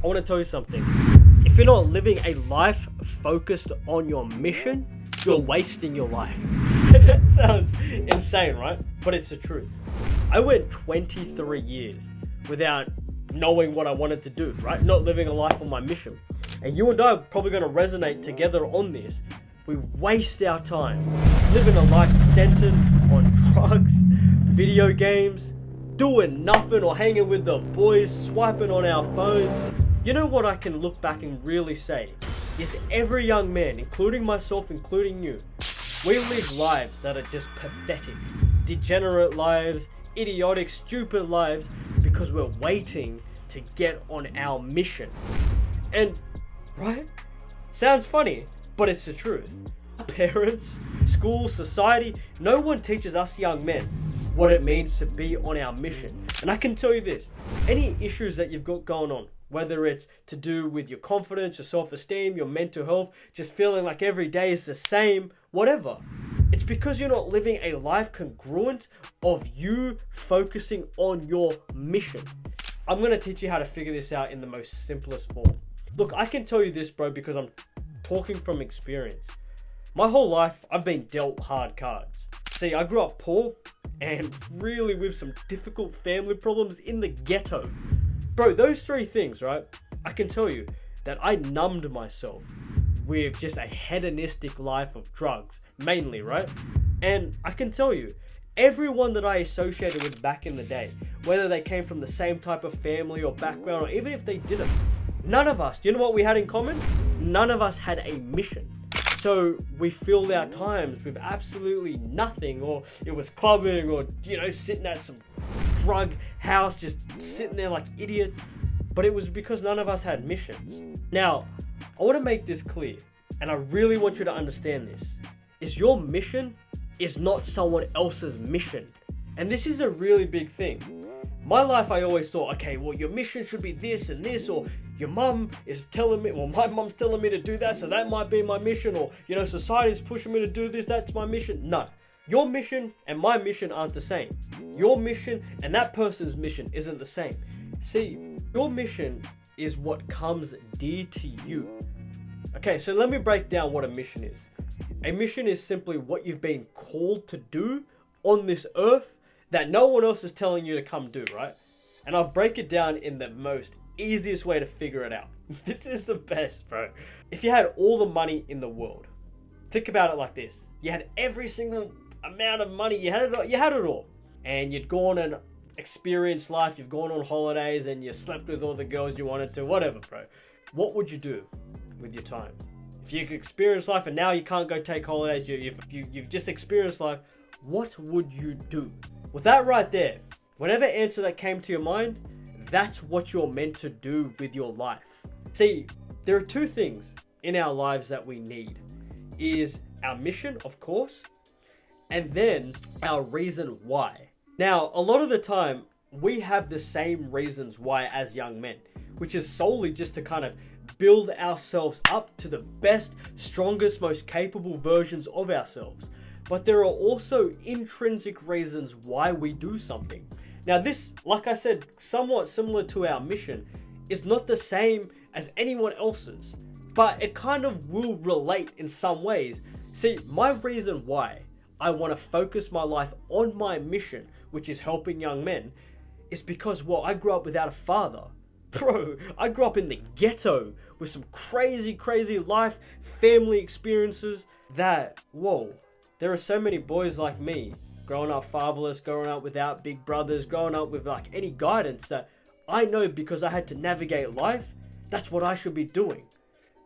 I want to tell you something. If you're not living a life focused on your mission, you're wasting your life. That sounds insane, right? But it's the truth. I went 23 years without knowing what I wanted to do, right? Not living a life on my mission. And you and I are probably going to resonate together on this. We waste our time living a life centered on drugs, video games, doing nothing or hanging with the boys, swiping on our phones. You know what I can look back and really say is every young man, including myself, including you, we live lives that are just pathetic, degenerate lives, idiotic, stupid lives because we're waiting to get on our mission. And, right? Sounds funny, but it's the truth. Parents, school, society, no one teaches us young men what it means to be on our mission. And I can tell you this, any issues that you've got going on, whether it's to do with your confidence, your self-esteem, your mental health, just feeling like every day is the same, whatever. It's because you're not living a life congruent of you focusing on your mission. I'm going to teach you how to figure this out in the most simplest form. Look, I can tell you this, bro, because I'm talking from experience. My whole life, I've been dealt hard cards. See, I grew up poor and really with some difficult family problems in the ghetto. Bro, those three things, right? I can tell you that I numbed myself with just a hedonistic life of drugs, mainly, right? And I can tell you, everyone that I associated with back in the day, whether they came from the same type of family or background, or even if they didn't, none of us, do you know what we had in common? None of us had a mission. So we filled our times with absolutely nothing, or it was clubbing, or, you know, sitting at some drug house, just sitting there like idiots. But it was because none of us had missions. Now, I want to make this clear, and I really want you to understand this, is your mission is not someone else's mission. And this is a really big thing. My life, I always thought, okay, well, your mission should be this and this, or your mum is telling me, well, my mum's telling me to do that, so that might be my mission, or, you know, society's pushing me to do this, that's my mission. No. Your mission and my mission aren't the same. Your mission and that person's mission isn't the same. See, your mission is what comes dear to you. Okay, so let me break down what a mission is. A mission is simply what you've been called to do on this earth that no one else is telling you to come do, right? And I'll break it down in the most easiest way to figure it out. This is the best, bro. If you had all the money in the world, think about it like this. You had every single amount of money, you had it all. And you'd gone and experienced life, you've gone on holidays, and you slept with all the girls you wanted to, whatever, bro. What would you do with your time? If you could experience life and now you can't go take holidays, you've just experienced life, what would you do? With that right there, whatever answer that came to your mind, that's what you're meant to do with your life. See, there are two things in our lives that we need. Is our mission, of course, and then our reason why. Now, a lot of the time, we have the same reasons why as young men, which is solely just to kind of build ourselves up to the best, strongest, most capable versions of ourselves. But there are also intrinsic reasons why we do something. Now this, like I said, somewhat similar to our mission, is not the same as anyone else's, but it kind of will relate in some ways. See, my reason why I want to focus my life on my mission, which is helping young men, is because, well, I grew up without a father. Bro, I grew up in the ghetto with some crazy life, family experiences that, whoa, there are so many boys like me, growing up fatherless, growing up without big brothers, growing up with like any guidance, that I know because I had to navigate life, that's what I should be doing.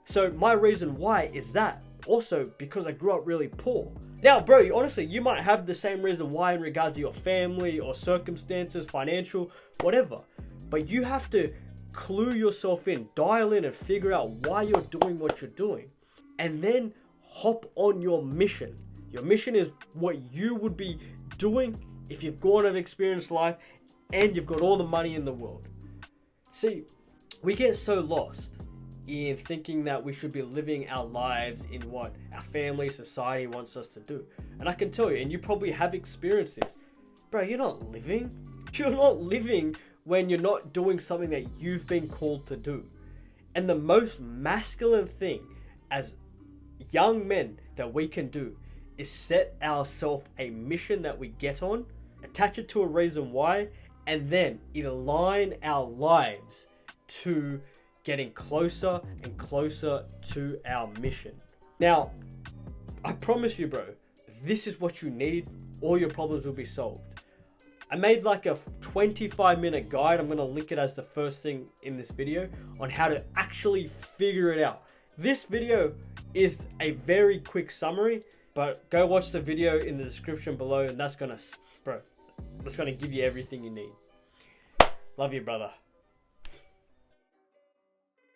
So my reason why is that. Also because I grew up really poor. Now, bro, honestly, you might have the same reason why in regards to your family or circumstances, financial, whatever. But you have to clue yourself in, dial in and figure out why you're doing what you're doing. And then hop on your mission. Your mission is what you would be doing if you've gone and experienced life and you've got all the money in the world. See, we get so lost in thinking that we should be living our lives in what our family, society wants us to do. And I can tell you, and you probably have experienced this, bro, you're not living. You're not living when you're not doing something that you've been called to do. And the most masculine thing as young men that we can do is set ourselves a mission that we get on, attach it to a reason why, and then align our lives to getting closer and closer to our mission. Now, I promise you, bro, this is what you need. All your problems will be solved. I made like a 25-minute guide. I'm going to link it as the first thing in this video on how to actually figure it out. This video is a very quick summary, but go watch the video in the description below, and that's going to give you everything you need. Love you, brother.